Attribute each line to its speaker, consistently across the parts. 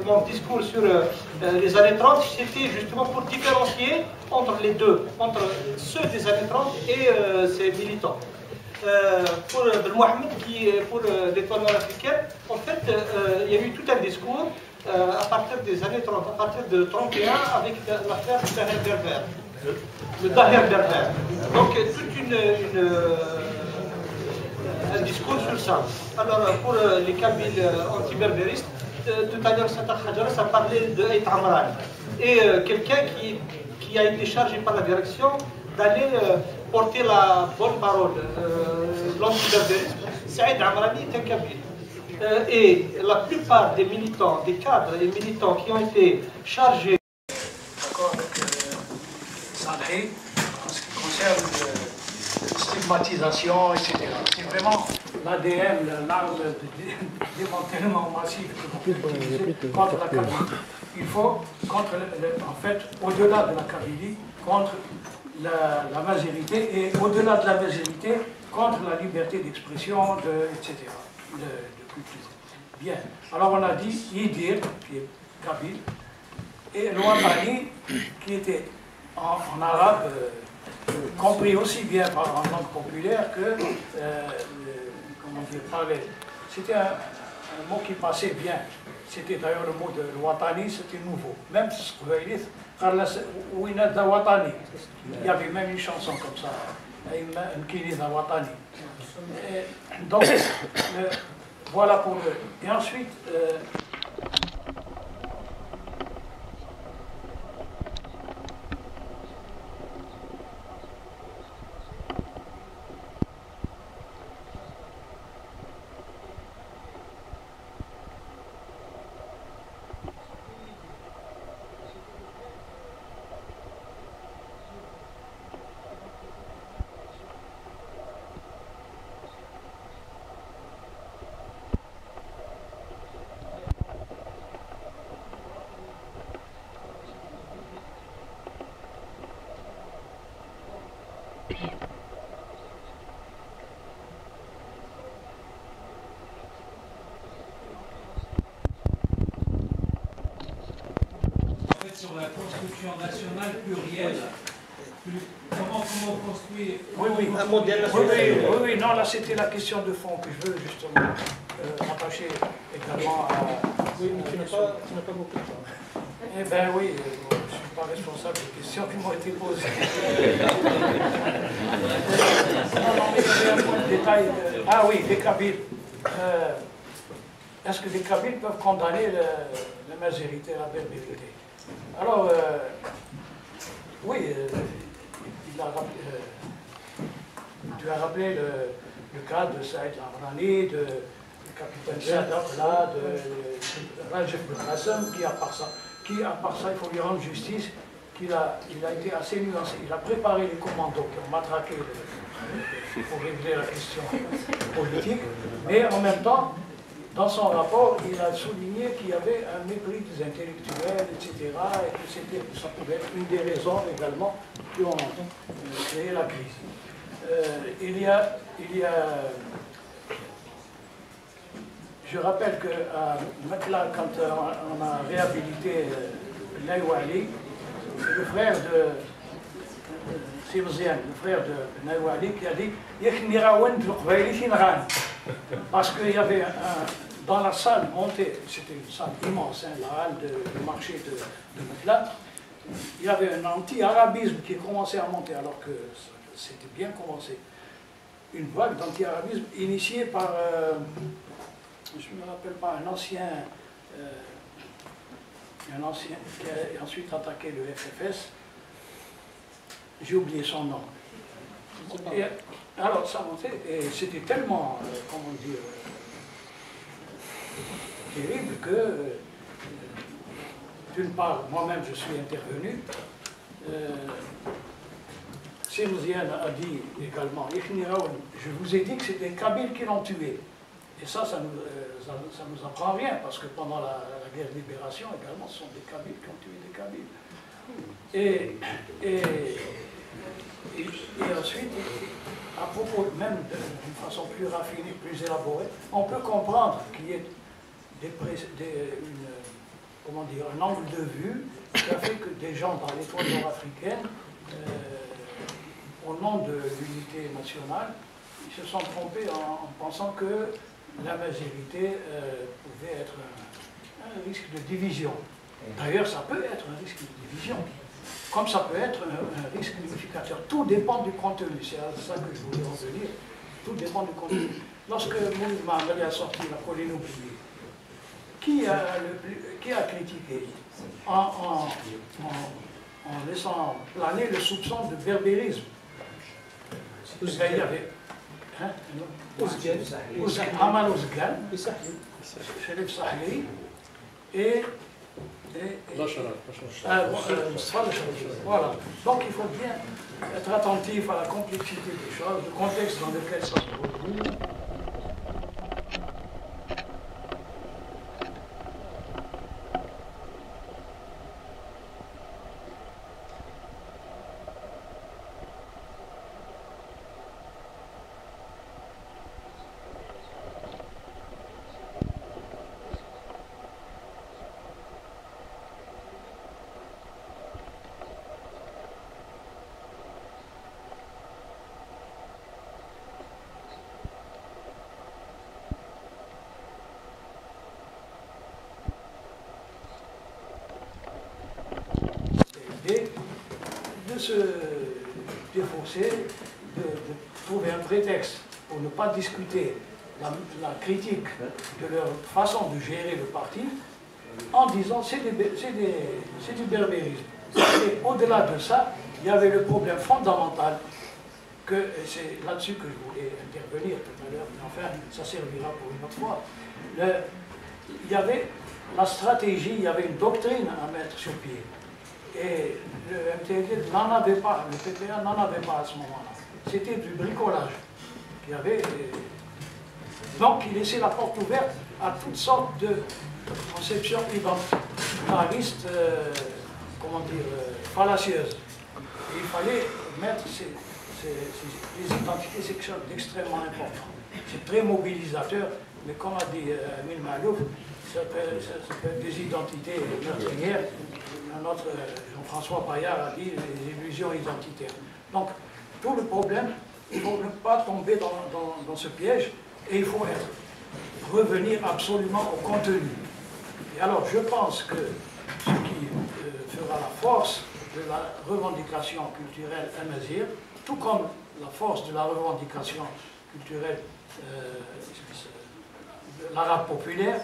Speaker 1: mon discours sur les années 30, c'était justement pour différencier entre les deux, entre ceux des années 30 et ces militants. Pour Mohamed, pour l'étoile nord-africaine, en fait, il y a eu tout un discours à partir des années 30, à partir de 31, avec l'affaire du Daher Berber. Le Daher Berber. Donc, tout un discours sur ça. Alors, pour les Kabyles anti-berbéristes, tout à l'heure, ça parlait de Aït Amran. Et quelqu'un qui a été chargé par la direction d'aller porter la bonne parole, l'anti-berbérisme, Saïd Amrani est un Kabyle. Et la plupart des militants, des cadres et militants qui ont été chargés.
Speaker 2: D'accord avec Saleh, en ce qui concerne la stigmatisation, etc. C'est vraiment l'ADN, l'arme de démantèlement massif que l'on peut utiliser contre la Kabylie. Il faut, en fait, au-delà de la Kabylie, contre la majorité et au-delà de la majorité, contre la liberté d'expression, etc. De culture. Bien. Alors on a dit Yidir, qui est Kabyle, et Louamani, qui était en arabe, compris aussi bien en langue populaire que, comment dire, parlé. C'était un mot qui passait bien. C'était d'ailleurs le mot de Watani, c'était nouveau. Même ce Watani. Il y avait même une chanson comme ça, Watani. Donc, voilà pour le. Et ensuite,
Speaker 3: sur la construction nationale plurielle. Comment construire
Speaker 1: un modèle national?
Speaker 2: Oui, non, là c'était la question de fond que je veux justement rattacher également à.
Speaker 1: Oui, mais tu n'as pas beaucoup de temps.
Speaker 2: Eh bien oui, je ne suis pas responsable des questions qui m'ont été posées. Non, mais il y avait un point de détail. Ah oui, les Kabyles. Est-ce que les Kabyles peuvent condamner la majorité, la berbérité? Alors, oui, tu as rappelé le cas de Saïd Amrani, du capitaine Sadaqla, de Rajef Belkacem, qui, à part ça, il faut lui rendre justice, il a été assez nuancé. Il a préparé les commandos qui ont matraqué pour régler la question politique, mais en même temps, dans son rapport, il a souligné qu'il y avait un mépris des intellectuels, etc., et que ça pouvait être une des raisons également qui ont créé la crise. Je rappelle qu'à Metla, quand on a réhabilité Naïwali, le frère de Sirzian, le frère de Naïwali, qui a dit parce qu'il y avait dans la salle montée, c'était une salle immense, la halle de marché de Metla, il y avait un anti-arabisme qui commençait à monter, alors que c'était bien commencé. Une vague d'anti-arabisme initiée par, je ne me rappelle pas, un ancien qui a ensuite attaqué le FFS, j'ai oublié son nom. Et, alors ça montait, et c'était tellement, comment dire, terrible que, d'une part, moi-même je suis intervenu, Sirzian a dit également, je vous ai dit que c'était les Kabyles qui l'ont tué. Et ça nous apprend rien, parce que pendant la guerre de libération également, ce sont des Kabyles qui ont tué des Kabyles. Et ensuite, à propos même d'une façon plus raffinée, plus élaborée, on peut comprendre qu'il y ait comment dire, un angle de vue qui a fait que des gens dans l'étoile nord-africaine, au nom de l'unité nationale, ils se sont trompés en pensant que la majorité pouvait être un risque de division. D'ailleurs, ça peut être un risque de division, comme ça peut être un risque unificateur. Tout dépend du contenu, c'est à ça que je voulais en venir. Tout dépend du contenu. Lorsque Mohamed a sorti la colonie oubliée, qui a critiqué en laissant planer le soupçon de berbérisme? Il y avait Amal Ouzgan, Sherif Sahli et voilà. Donc il faut bien être attentif à la complexité des choses, le contexte dans lequel ça se produit. De se défausser, de trouver un prétexte pour ne pas discuter la critique de leur façon de gérer le parti, en disant c'est du berbérisme. Et au-delà de ça, il y avait le problème fondamental, que c'est là-dessus que je voulais intervenir tout à l'heure, mais enfin, ça servira pour une autre fois. Il y avait la stratégie, il y avait une doctrine à mettre sur pied. Et le MTD n'en avait pas, le PPA n'en avait pas à ce moment-là. C'était du bricolage. Donc il laissait la porte ouverte à toutes sortes de conceptions identitaristes, fallacieuses. Et il fallait mettre les identités, c'est quelque chose d'extrêmement important. C'est très mobilisateur, mais comme a dit Amin Malouf, ça peut être des identités meurtrières. Notre Jean-François Paillard a dit les illusions identitaires. Donc, tout le problème, il ne faut ne pas tomber dans ce piège et il faut revenir absolument au contenu. Et alors, je pense que ce qui fera la force de la revendication culturelle amazigh, tout comme la force de la revendication culturelle de l'arabe populaire,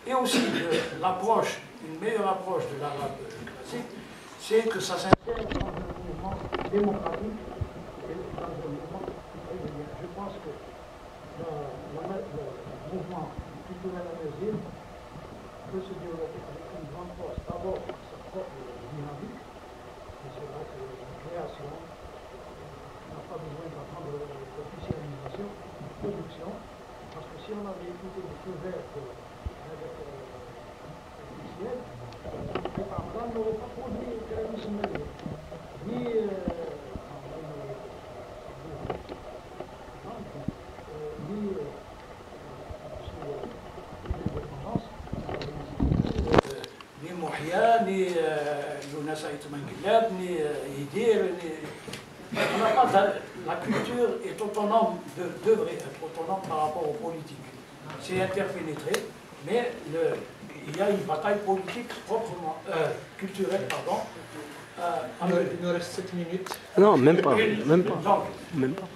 Speaker 2: et aussi de l'approche, une meilleure approche de l'arabe classique, c'est que ça s'intègre dans un mouvement démocratique et dans un mouvement régulier. Je pense que le mouvement culturel amazigh peut se développer avec une grande force. D'abord, sa propre dynamique, et c'est là que la création n'a pas besoin d'attendre l'officialisation, production, parce que si on avait écouté le feu vert officiel, par exemple, n'aurait pas produit le terrorisme ni ni Mouhia, ni Younes Aït-Manguilab, ni Yidir, on n'a pas la culture est autonome, devrait être autonome par rapport aux politiques. C'est interpénétré, mais il y a une bataille politique proprement, culturelle, pardon.
Speaker 1: Il nous reste 7 minutes.
Speaker 4: Non, même pas. Même pas.
Speaker 2: Donc,
Speaker 4: Même pas.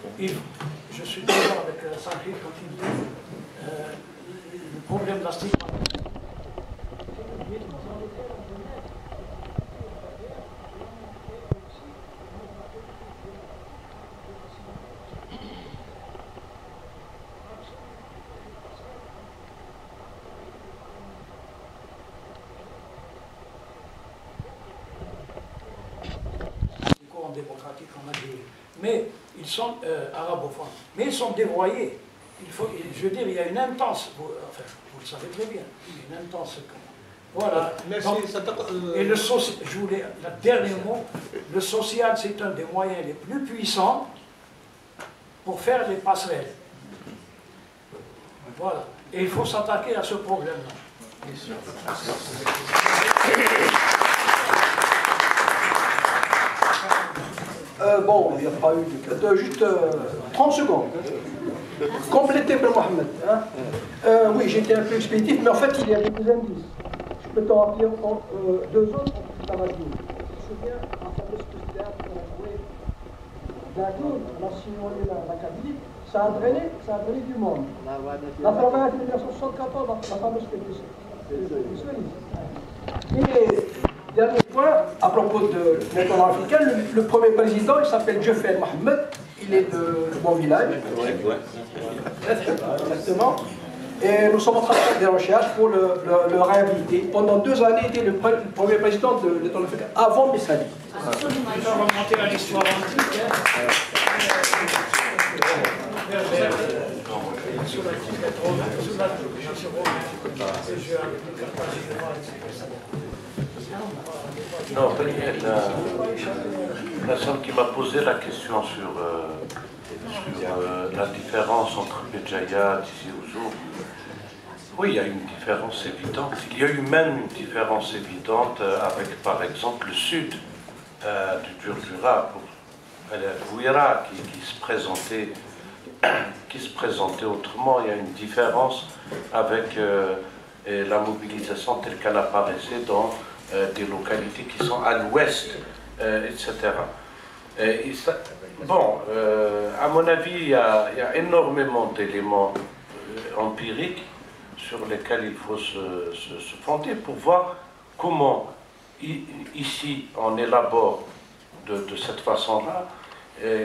Speaker 2: je suis d'accord avec Sankhé quand il dit le problème de la stigmatisation. Démocratique en Algérie. Mais ils sont arabophones. Mais ils sont dévoyés. Je veux dire, il y a une intense, enfin, vous le savez très bien, une intense. Voilà.
Speaker 1: Merci.
Speaker 2: Donc, et le social, je voulais, le dernier mot, le social, c'est un des moyens les plus puissants pour faire les passerelles. Voilà. Et il faut s'attaquer à ce problème-là.
Speaker 5: Bon, il n'y a pas eu de... juste 30 secondes. Compléter pour Mohamed. Hein. Oui, j'ai été un peu expéditif, mais en fait, il y a des indices. Je peux t'en rappeler 2 autres dans la vie. Je me souviens, en fameuse postulaire qu'on a joué d'Akin, on a signé la Kabylie, ça a drainé du monde. La première en 1974, la fameuse pétition. Et dernier point, à propos de l'État africain, le premier président, il s'appelle Jeffer Mohamed, il est de mon village. Exactement. Et nous sommes en train de faire des recherches pour le réhabiliter. Pendant 2 années, il était le premier président de l'État africain, avant Messali.
Speaker 2: On peut remonter à l'histoire antique.
Speaker 6: Non, la personne qui m'a posé la question sur la différence entre Béjaïa, Tizi Ouzou, oui, il y a une différence évidente. Il y a eu même une différence évidente avec, par exemple, le sud du Djurdjura, Bouira, qui se présentait autrement. Il y a une différence avec la mobilisation telle qu'elle apparaissait dans des localités qui sont à l'ouest, etc. Bon, à mon avis, il y a énormément d'éléments empiriques sur lesquels il faut se fonder pour voir comment ici on élabore de cette façon-là,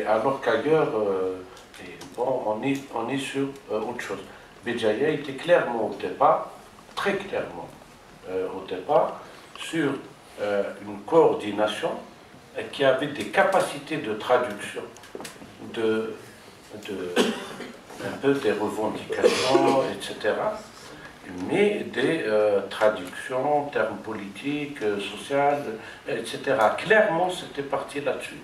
Speaker 6: alors qu'ailleurs, bon, on est sur autre chose. Béjaïa était clairement au départ, très clairement au départ, sur une coordination qui avait des capacités de traduction un peu des revendications, etc., mais des traductions, termes politiques, sociales, etc. Clairement, c'était parti là-dessus.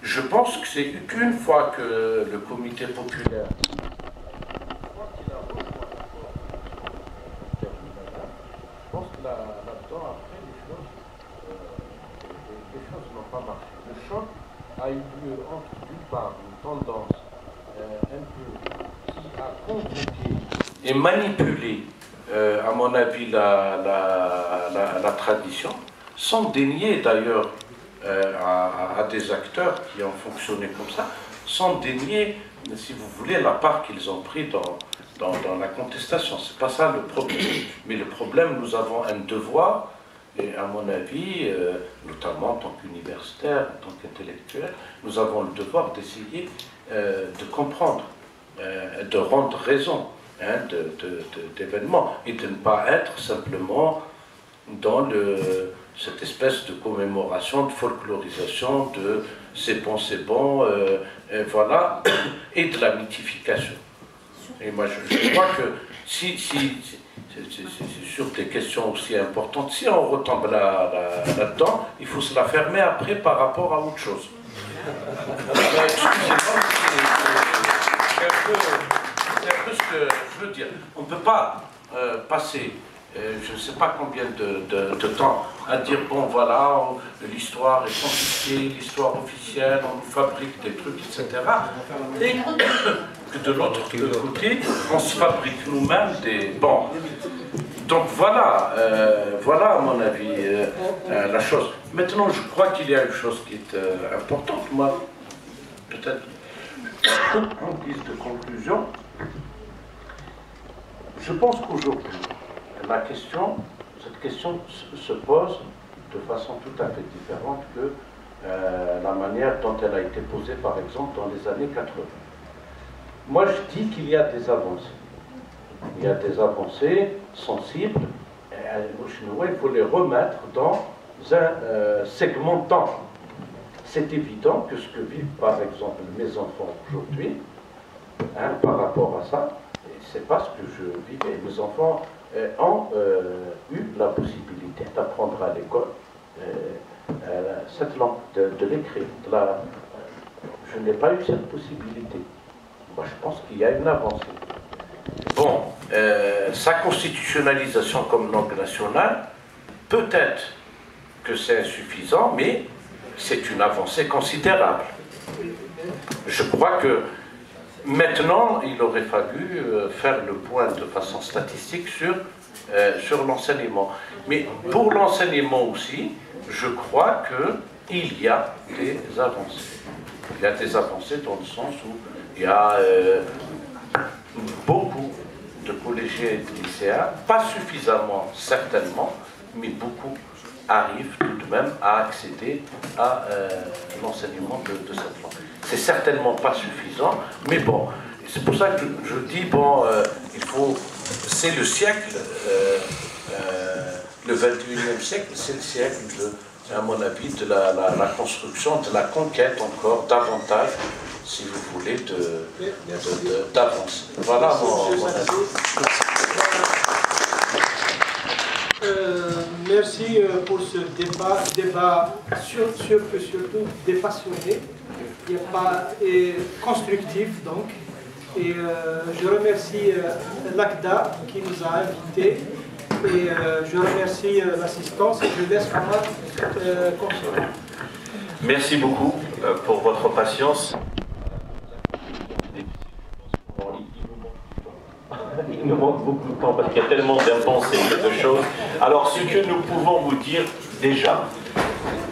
Speaker 6: Je pense que c'est qu'une fois que le comité populaire, je pense que là-dedans, après, les choses n'ont pas marché. Le choc a eu lieu entre, d'une part, une tendance un peu qui a convoqué et manipulé, à mon avis, la tradition, sans dénier d'ailleurs à des acteurs qui ont fonctionné comme ça, sans dénier, si vous voulez, la part qu'ils ont pris dans la contestation. C'est pas ça le problème. Mais le problème, nous avons un devoir, et à mon avis, notamment en tant qu'universitaire, en tant qu'intellectuel, nous avons le devoir d'essayer de comprendre, de rendre raison d'événements, et de ne pas être simplement dans cette espèce de commémoration, de folklorisation, de c'est bon, voilà, et de la mythification. Et moi, je crois que si sur des questions aussi importantes, si on retombe là-dedans, il faut se la fermer après par rapport à autre chose. Excusez-moi, c'est un peu ce que je veux dire. On ne peut pas passer je ne sais pas combien de temps à dire, bon voilà, l'histoire est confisquée, l'histoire officielle, on nous fabrique des trucs, etc. Et que de l'autre côté, on se fabrique nous-mêmes des... Bon, donc voilà, voilà à mon avis la chose. Maintenant, je crois qu'il y a une chose qui est importante, moi, peut-être en guise de conclusion. Je pense qu'aujourd'hui, cette question se pose de façon tout à fait différente que la manière dont elle a été posée, par exemple, dans les années 80. Moi, je dis qu'il y a des avancées. Il y a des avancées sensibles. Il faut les remettre dans un segment de temps. C'est évident que ce que vivent, par exemple, mes enfants aujourd'hui, par rapport à ça, c'est pas ce que je vivais. Mes enfants ont eu la possibilité d'apprendre à l'école cette langue, de l'écrire. Je n'ai pas eu cette possibilité. Moi, je pense qu'il y a une avancée. Bon, sa constitutionnalisation comme langue nationale, peut-être que c'est insuffisant, mais c'est une avancée considérable. Je crois que maintenant, il aurait fallu faire le point de façon statistique sur l'enseignement. Mais pour l'enseignement aussi, je crois qu'il y a des avancées. Il y a des avancées dans le sens où il y a beaucoup de collégiens et de lycéens, pas suffisamment certainement, mais beaucoup arrivent tout de même à accéder à l'enseignement de cette langue. C'est certainement pas suffisant, mais bon, c'est pour ça que je dis, bon, il faut, c'est le siècle, le 21e siècle, c'est le siècle, à mon avis, de la construction, de la conquête encore davantage, si vous voulez, d'avance. Voilà mon avis.
Speaker 1: Merci pour ce débat surtout dépassionné, et constructif donc. Et je remercie l'ACDA qui nous a invités et je remercie l'assistance et je laisse Hamad continuer.
Speaker 7: Merci beaucoup pour votre patience. Il nous manque beaucoup de temps parce qu'il y a tellement d'impensés de choses. Alors, ce que nous pouvons vous dire déjà,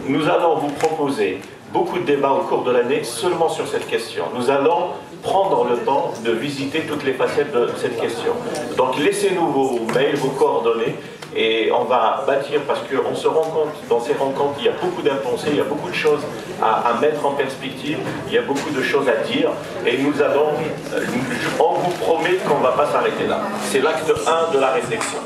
Speaker 7: nous allons vous proposer beaucoup de débats au cours de l'année seulement sur cette question. Nous allons prendre le temps de visiter toutes les facettes de cette question. Donc, laissez-nous vos mails, vos coordonnées, et on va bâtir, parce qu'on se rend compte dans ces rencontres, il y a beaucoup d'impensés, il y a beaucoup de choses à mettre en perspective, il y a beaucoup de choses à dire, et nous allons, on vous promet qu'on ne va pas s'arrêter là. C'est l'acte 1 de la réflexion.